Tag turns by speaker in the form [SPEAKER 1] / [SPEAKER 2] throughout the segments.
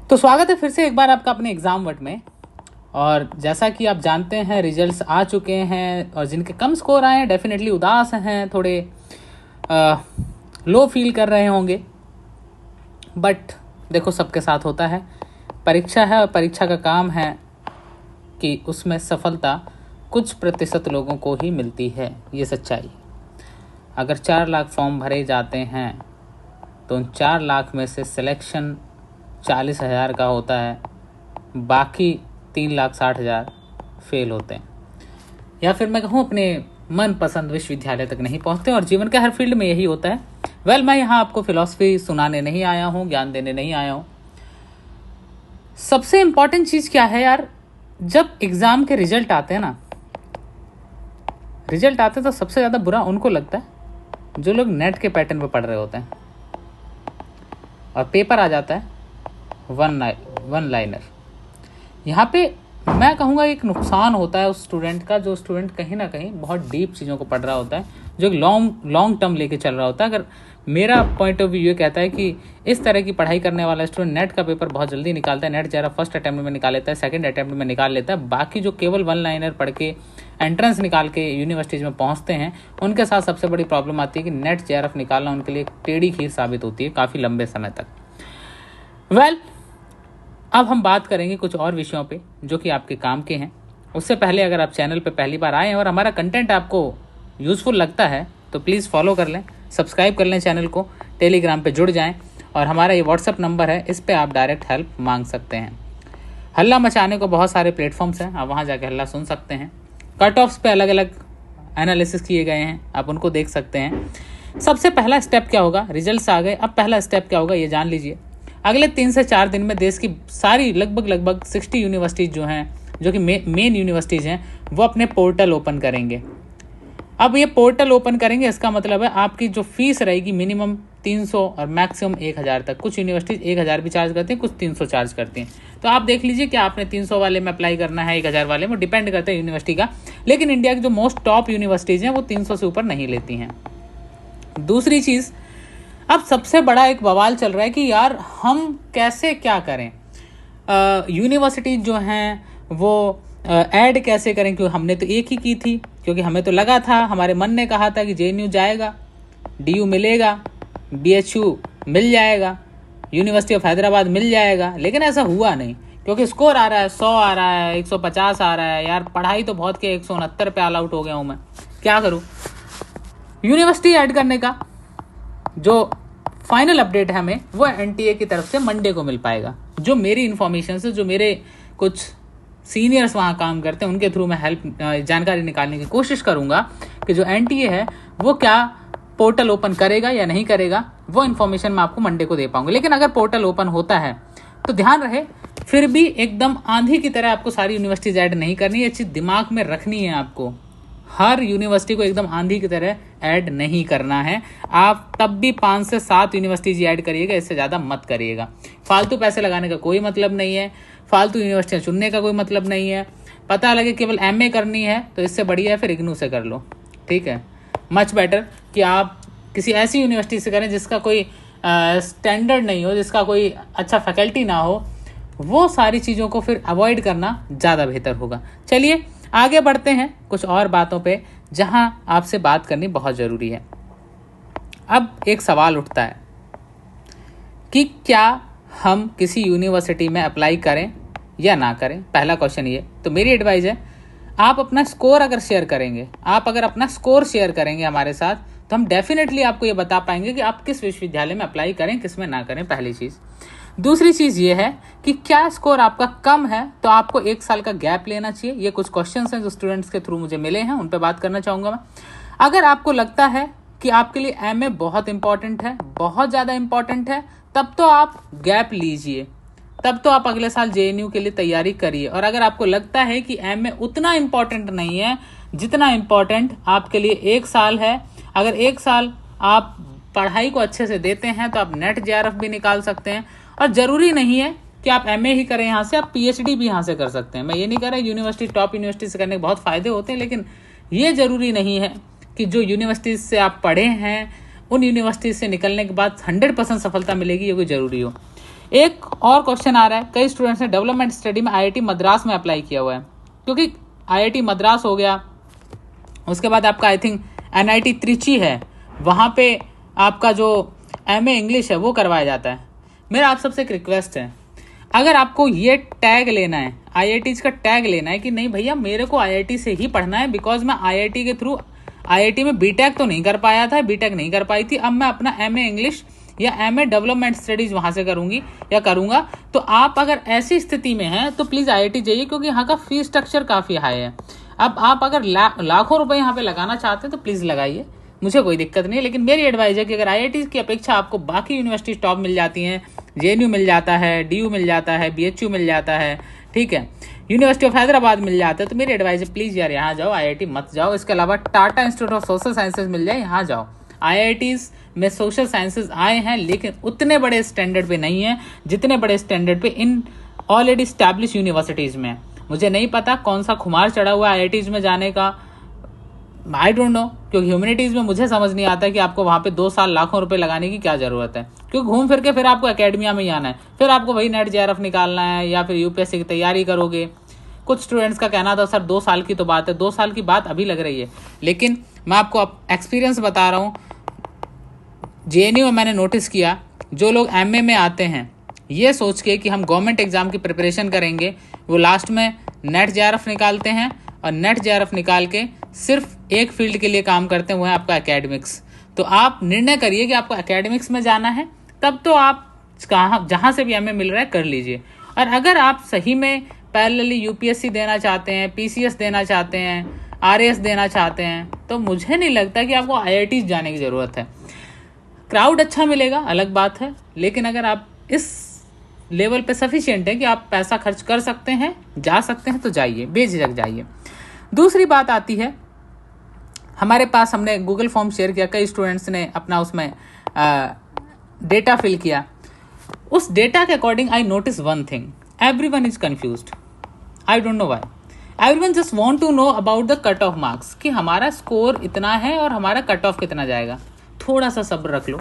[SPEAKER 1] तो स्वागत है फिर से एक बार आपका अपने एग्ज़ाम वर्ड में। और जैसा कि आप जानते हैं रिजल्ट्स आ चुके हैं और जिनके कम स्कोर आए हैं डेफिनेटली उदास हैं, थोड़े लो फील कर रहे होंगे। बट देखो, सबके साथ होता है, परीक्षा है और परीक्षा का काम है कि उसमें सफलता कुछ प्रतिशत लोगों को ही मिलती है, ये सच्चाई। अगर 4 लाख फॉर्म भरे जाते हैं तो उन 4 लाख में से सिलेक्शन 40,000 का होता है, बाकी 3,60,000 फेल होते हैं, या फिर मैं कहूँ अपने मनपसंद विश्वविद्यालय तक नहीं पहुँचते। और जीवन के हर फील्ड में यही होता है। मैं यहाँ आपको फिलॉसफी सुनाने नहीं आया हूँ, ज्ञान देने नहीं आया हूँ। सबसे इम्पॉर्टेंट चीज़ क्या है यार, जब एग्ज़ाम के रिजल्ट आते हैं ना, रिजल्ट आते तो सबसे ज़्यादा बुरा उनको लगता है जो लोग नेट के पैटर्न पर पढ़ रहे होते हैं, और पेपर आ जाता है वन लाइनर। यहाँ पे मैं कहूँगा एक नुकसान होता है उस स्टूडेंट का, जो स्टूडेंट कहीं ना कहीं बहुत डीप चीज़ों को पढ़ रहा होता है, जो एक लॉन्ग टर्म लेके चल रहा होता है। अगर मेरा पॉइंट ऑफ व्यू ये कहता है कि इस तरह की पढ़ाई करने वाला स्टूडेंट नेट का पेपर बहुत जल्दी निकालता है, नेट जरा फर्स्ट अटैम्प्ट में निकाल लेता है, सेकंड अटैम्प्ट में निकाल लेता है। बाकी जो केवल वन लाइनर पढ़ के एंट्रेंस निकाल के यूनिवर्सिटीज़ में पहुँचते हैं, उनके साथ सबसे बड़ी प्रॉब्लम आती है कि नेट जेआरएफ निकालना उनके लिए टेढ़ी खीर साबित होती है काफ़ी लंबे समय तक। अब हम बात करेंगे कुछ और विषयों पे जो कि आपके काम के हैं। उससे पहले अगर आप चैनल पे पहली बार आए हैं और हमारा कंटेंट आपको यूज़फुल लगता है तो प्लीज़ फॉलो कर लें, सब्सक्राइब कर लें चैनल को, टेलीग्राम पे जुड़ जाएं, और हमारा ये व्हाट्सअप नंबर है, इस पे आप डायरेक्ट हेल्प मांग सकते हैं। हल्ला मचाने को बहुत सारे प्लेटफॉर्म्स हैं, आप वहाँ जाके हल्ला सुन सकते हैं। कट ऑफ्स पे अलग अलग एनालिसिस किए गए हैं, आप उनको देख सकते हैं। सबसे पहला स्टेप क्या होगा, रिजल्ट्स आ गए, अब पहला स्टेप क्या होगा ये जान लीजिए। अगले 3 से 4 दिन में देश की सारी लगभग 60 यूनिवर्सिटीज़ जो हैं, जो कि मेन यूनिवर्सिटीज़ हैं, वो अपने पोर्टल ओपन करेंगे। अब ये पोर्टल ओपन करेंगे, इसका मतलब है आपकी जो फीस रहेगी मिनिमम 300 और मैक्सिमम 1,000 तक। कुछ यूनिवर्सिटीज़ 1,000 भी चार्ज करती हैं, कुछ 300 चार्ज करती हैं। तो आप देख लीजिए कि आपने 300 वाले में अप्लाई करना है, 1,000 वाले में, डिपेंड करता है यूनिवर्सिटी का। लेकिन इंडिया की जो मोस्ट टॉप यूनिवर्सिटीज़ हैं वो 300 से ऊपर नहीं लेती हैं। दूसरी चीज़, अब सबसे बड़ा एक बवाल चल रहा है कि यार हम कैसे क्या करें, यूनिवर्सिटी जो हैं वो ऐड कैसे करें, क्योंकि हमने तो एक ही की थी, क्योंकि हमें तो लगा था, हमारे मन ने कहा था कि जेएनयू जाएगा, डीयू मिलेगा, बीएचयू मिल जाएगा, यूनिवर्सिटी ऑफ हैदराबाद मिल जाएगा। लेकिन ऐसा हुआ नहीं, क्योंकि स्कोर आ रहा है 100 आ रहा है, 150 आ रहा है। यार पढ़ाई तो बहुत किया, 169 पे ऑल आउट हो गया हूँ मैं, क्या करूँ। यूनिवर्सिटी ऐड करने का जो फाइनल अपडेट है हमें, वो एनटीए की तरफ से मंडे को मिल पाएगा। जो मेरी इन्फॉर्मेशन से, जो मेरे कुछ सीनियर्स वहाँ काम करते हैं, उनके थ्रू मैं जानकारी निकालने की कोशिश करूँगा कि जो एनटीए है वो क्या पोर्टल ओपन करेगा या नहीं करेगा। वो इन्फॉर्मेशन मैं आपको मंडे को दे पाऊंगा। लेकिन अगर पोर्टल ओपन होता है तो ध्यान रहे, फिर भी एकदम आंधी की तरह आपको सारी यूनिवर्सिटीज ऐड नहीं करनी है, चीज़ दिमाग में रखनी है आपको। हर यूनिवर्सिटी को एकदम आंधी की तरह ऐड नहीं करना है। आप तब भी 5 से 7 यूनिवर्सिटीज ऐड करिएगा, इससे ज़्यादा मत करिएगा। फालतू पैसे लगाने का कोई मतलब नहीं है, फालतू यूनिवर्सिटियाँ चुनने का कोई मतलब नहीं है। पता लगे केवल एमए करनी है तो इससे बढ़िया है फिर इग्नू से कर लो, ठीक है। मच बेटर कि आप किसी ऐसी यूनिवर्सिटी से करें जिसका कोई स्टैंडर्ड नहीं हो, जिसका कोई अच्छा फैकल्टी ना हो। वो सारी चीज़ों को फिर अवॉइड करना ज़्यादा बेहतर होगा। चलिए आगे बढ़ते हैं कुछ और बातों पे जहां आपसे बात करनी बहुत ज़रूरी है। अब एक सवाल उठता है कि क्या हम किसी यूनिवर्सिटी में अप्लाई करें या ना करें। पहला क्वेश्चन ये। तो मेरी एडवाइस है, आप अपना स्कोर अगर शेयर करेंगे, आप अगर अपना स्कोर शेयर करेंगे हमारे साथ, तो हम डेफिनेटली आपको ये बता पाएंगे कि आप किस विश्वविद्यालय में अप्लाई करें, किस में ना करें, पहली चीज़। दूसरी चीज़ ये है कि क्या स्कोर आपका कम है तो आपको 1 साल का गैप लेना चाहिए। ये कुछ क्वेश्चंस हैं जो स्टूडेंट्स के थ्रू मुझे मिले हैं, उन पे बात करना चाहूँगा मैं। अगर आपको लगता है कि आपके लिए एमए बहुत इंपॉर्टेंट है, बहुत ज़्यादा इंपॉर्टेंट है, तब तो आप गैप लीजिए, तब तो आप अगले साल जेएनयू के लिए तैयारी करिए। और अगर आपको लगता है कि एमए उतना इंपॉर्टेंट नहीं है जितना इंपॉर्टेंट आपके लिए 1 साल है, अगर 1 साल आप पढ़ाई को अच्छे से देते हैं तो आप नेट जेआरएफ भी निकाल सकते हैं। और ज़रूरी नहीं है कि आप एमए ही करें यहाँ से, आप पीएचडी भी यहाँ से कर सकते हैं। मैं ये नहीं कह रहा यूनिवर्सिटी, टॉप यूनिवर्सिटी से करने के बहुत फ़ायदे होते हैं, लेकिन ये ज़रूरी नहीं है कि जो यूनिवर्सिटीज़ से आप पढ़े हैं उन यूनिवर्सिटी से निकलने के बाद 100% सफलता मिलेगी, ये कोई ज़रूरी हो। एक और क्वेश्चन आ रहा है, कई स्टूडेंट्स ने डेवलपमेंट स्टडी में आईआईटी मद्रास में अप्लाई किया हुआ है, क्योंकि आईआईटी मद्रास हो गया, उसके बाद आपका आई थिंक एनआईटी त्रिची है, वहाँ पे आपका जो एमए इंग्लिश है वो करवाया जाता है। मेरा आप सबसे एक रिक्वेस्ट है, अगर आपको ये टैग लेना है, आईआईटीज का टैग लेना है कि नहीं भैया मेरे को आईआईटी से ही पढ़ना है, बिकॉज मैं आईआईटी के थ्रू आईआईटी में बीटेक तो नहीं कर पाया था, बीटेक नहीं कर पाई थी, अब मैं अपना एमए इंग्लिश या एमए डेवलपमेंट स्टडीज वहां से करूंगी या करूंगा, तो आप अगर ऐसी स्थिति में हैं तो प्लीज आईआईटी जाइए, क्योंकि यहाँ का फीस स्ट्रक्चर काफी हाई है। अब आप अगर लाखों रुपए यहाँ पे लगाना चाहते हैं तो प्लीज लगाइए, मुझे कोई दिक्कत नहीं है, लेकिन मेरी एडवाइस है कि अगर आईआईटी की अपेक्षा आपको बाकी यूनिवर्सिटी टॉप मिल जाती हैं, जेएनयू मिल जाता है, डीयू मिल जाता है, बीएचयू मिल जाता है, ठीक है, यूनिवर्सिटी ऑफ हैदराबाद मिल जाता है, तो मेरी एडवाइस है प्लीज यार यहाँ जाओ, आईआईटी मत जाओ। इसके अलावा Tata Institute of Social Sciences मिल जाए, यहाँ जाओ। आईआईटीज में सोशल साइंसेज आए हैं, लेकिन उतने बड़े स्टैंडर्ड पे नहीं है जितने बड़े स्टैंडर्ड पे इन ऑलरेडी स्टैब्लिश यूनिवर्सिटीज में। मुझे नहीं पता कौन सा खुमार चढ़ा हुआ है आईआईटीज में जाने का, आई डोंट नो, क्योंकि ह्यूमैनिटीज में मुझे समझ नहीं आता कि आपको वहां पे 2 साल लाखों रुपए लगाने की क्या जरूरत है, क्योंकि घूम फिर के फिर आपको एकेडमिया में ही आना है, फिर आपको वही नेट जेआरएफ निकालना है या फिर यूपीएससी की तैयारी करोगे। कुछ स्टूडेंट्स का कहना था सर 2 साल की तो बात है, 2 साल की बात अभी लग रही है, लेकिन मैं आपको एक्सपीरियंस बता रहा हूँ। जेएनयू में मैंने नोटिस किया, जो लोग एमए में आते हैं ये सोच के कि हम गवर्नमेंट एग्जाम की प्रिपरेशन करेंगे, वो लास्ट में नेट जेआरएफ निकालते हैं, और नेट जेआरएफ निकाल के सिर्फ एक फील्ड के लिए काम करते हैं, वो है आपका एकेडमिक्स। तो आप निर्णय करिए कि आपको एकेडमिक्स में जाना है, तब तो आप जहाँ से भी एमए मिल रहा है कर लीजिए। और अगर आप सही में पैरेलली यूपीएससी देना चाहते हैं, पीसीएस देना चाहते हैं, आरएएस देना चाहते हैं, तो मुझे नहीं लगता कि आपको आईआईटी जाने की ज़रूरत है। क्राउड अच्छा मिलेगा अलग बात है, लेकिन अगर आप इस लेवल पे सफिशिएंट है कि आप पैसा खर्च कर सकते हैं, जा सकते हैं, तो जाइए, बेझिझक जाइए। दूसरी बात आती है, हमारे पास हमने गूगल फॉर्म शेयर किया, कई स्टूडेंट्स ने अपना उसमें डेटा फिल किया। उस डेटा के according I notice one thing, everyone is confused, I don't know why. Everyone just want to know about the cut off marks, कि हमारा स्कोर इतना है और हमारा कट ऑफ कितना जाएगा। थोड़ा सा सब्र रख लो,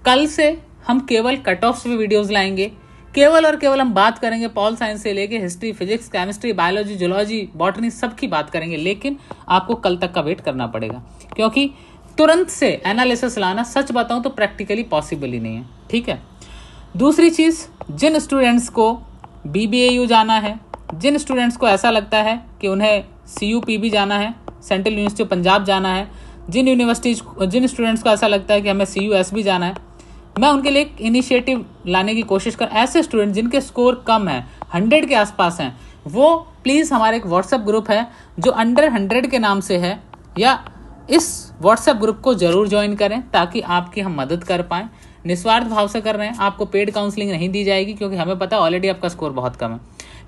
[SPEAKER 1] कल से हम केवल कट ऑफ पे वीडियोस लाएंगे, केवल और केवल हम बात करेंगे पॉल साइंस से लेके history, physics, chemistry, biology, zoology, botany, सब की बात करेंगे, लेकिन आपको कल तक का वेट करना पड़ेगा, क्योंकि तुरंत से एनालिसिस लाना सच बताऊं तो प्रैक्टिकली पॉसिबल ही नहीं है, ठीक है। दूसरी चीज़, जिन स्टूडेंट्स को BBAU जाना है, जिन स्टूडेंट्स को ऐसा लगता है कि उन्हें CUPB जाना है, सेंट्रल यूनिवर्सिटी ऑफ पंजाब जाना है, जिन स्टूडेंट्स को ऐसा लगता है कि हमें CUSB जाना है, मैं उनके लिए एक इनिशिएटिव लाने की कोशिश कर, ऐसे स्टूडेंट जिनके स्कोर कम है, 100 के आसपास हैं, वो प्लीज़ हमारे एक व्हाट्सएप ग्रुप है जो अंडर 100 के नाम से है, या इस व्हाट्सएप ग्रुप को जरूर ज्वाइन करें, ताकि आपकी हम मदद कर पाएँ। निस्वार्थ भाव से कर रहे हैं, आपको पेड काउंसलिंग नहीं दी जाएगी, क्योंकि हमें पता है ऑलरेडी आपका स्कोर बहुत कम है,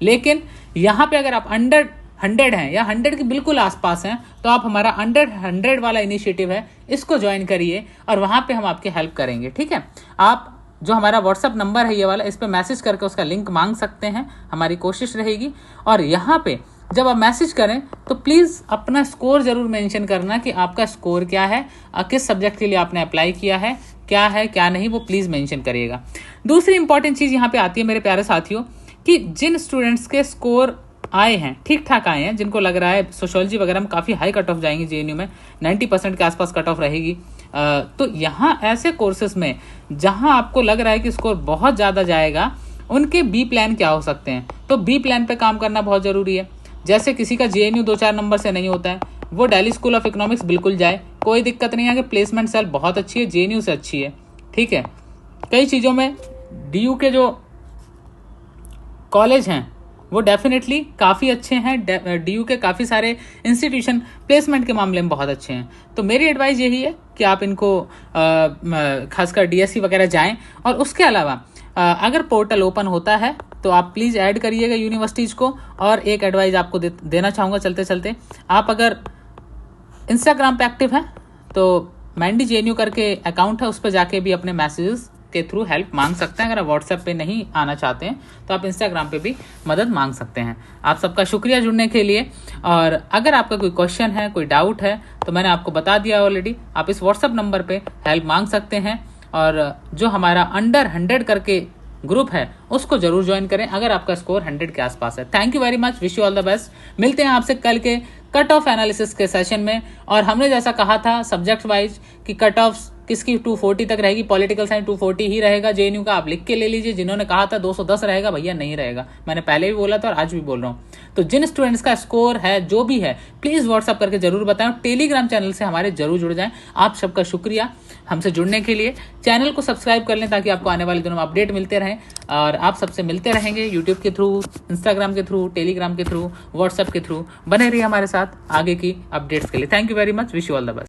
[SPEAKER 1] लेकिन यहाँ पे अगर आप अंडर 100 हैं या 100 के बिल्कुल आसपास हैं, तो आप हमारा अंडर 100 वाला इनिशिएटिव है, इसको ज्वाइन करिए और वहाँ पे हम आपकी हेल्प करेंगे, ठीक है। आप जो हमारा व्हाट्सअप नंबर है ये वाला, इस पर मैसेज करके उसका लिंक मांग सकते हैं, हमारी कोशिश रहेगी। और यहाँ पे जब आप मैसेज करें तो प्लीज़ अपना स्कोर ज़रूर मेंशन करना कि आपका स्कोर क्या है, किस सब्जेक्ट के लिए आपने अप्लाई किया है क्या नहीं, वो प्लीज़ मेंशन करिएगा। दूसरी इंपॉर्टेंट चीज़ यहाँ पे आती है मेरे प्यारे साथियों, कि जिन स्टूडेंट्स के स्कोर आए हैं, ठीक ठाक आए हैं, जिनको लग रहा है सोशियोलॉजी वगैरह में काफ़ी हाई कट ऑफ जाएंगी, जेएनयू में 90% के आसपास कट ऑफ रहेगी, तो यहाँ ऐसे कोर्सेज में जहाँ आपको लग रहा है कि स्कोर बहुत ज़्यादा जाएगा, उनके बी प्लान क्या हो सकते हैं। तो बी प्लान पे काम करना बहुत ज़रूरी है। जैसे किसी का जेएनयू 2-4 नंबर से नहीं होता है, वो दिल्ली स्कूल ऑफ इकोनॉमिक्स बिल्कुल जाए, कोई दिक्कत नहीं है, कि प्लेसमेंट सेल बहुत अच्छी है, जेएनयू से अच्छी है, ठीक है। कई चीज़ों में डीयू के जो कॉलेज हैं वो डेफिनेटली काफ़ी अच्छे हैं, डीयू के काफ़ी सारे इंस्टीट्यूशन प्लेसमेंट के मामले में बहुत अच्छे हैं। तो मेरी एडवाइस यही है कि आप इनको खासकर डीएससी वगैरह जाएं। और उसके अलावा अगर पोर्टल ओपन होता है तो आप प्लीज़ ऐड करिएगा यूनिवर्सिटीज़ को। और एक एडवाइस आपको देना चाहूँगा चलते चलते, आप अगर इंस्टाग्राम पे एक्टिव हैं तो मैंडी जेएनयू करके अकाउंट है, उस पर जाके भी अपने मैसेजेस के थ्रू हेल्प मांग सकते हैं। अगर आप व्हाट्सएप पे नहीं आना चाहते हैं तो आप इंस्टाग्राम पे भी मदद मांग सकते हैं। आप सबका शुक्रिया जुड़ने के लिए। और अगर आपका कोई क्वेश्चन है, कोई डाउट है, तो मैंने आपको बता दिया ऑलरेडी, आप इस व्हाट्सएप नंबर पे हेल्प मांग सकते हैं। और जो हमारा अंडर 100 करके ग्रुप है उसको जरूर ज्वाइन करें अगर आपका स्कोर 100 के आसपास है। Thank you very much, wish you all the best. मिलते हैं आपसे कल के कट ऑफ एनालिसिस के सेशन में। और हमने जैसा कहा था सब्जेक्ट वाइज कि कट ऑफ किसकी 240 तक रहेगी, पॉलिटिकल साइंस 240 ही रहेगा जेएनयू का, आप लिख के ले लीजिए। जिन्होंने कहा था 210 रहेगा, भैया नहीं रहेगा, मैंने पहले भी बोला था और आज भी बोल रहा हूँ। तो जिन स्टूडेंट्स का स्कोर है जो भी है प्लीज व्हाट्सअप करके जरूर बताएं। टेलीग्राम चैनल से हमारे जरूर जुड़ जाएं। आप सबका शुक्रिया हमसे जुड़ने के लिए। चैनल को सब्सक्राइब कर लें ताकि आपको आने वाले दिनों में अपडेट मिलते रहें। और आप सबसे मिलते रहेंगे यूट्यूब के थ्रू, इंस्टाग्राम के थ्रू, टेलीग्राम के थ्रू, व्हाट्सएप के थ्रू। बने रहिए हमारे साथ आगे की अपडेट्स के लिए। Thank you very much, wish you all the best.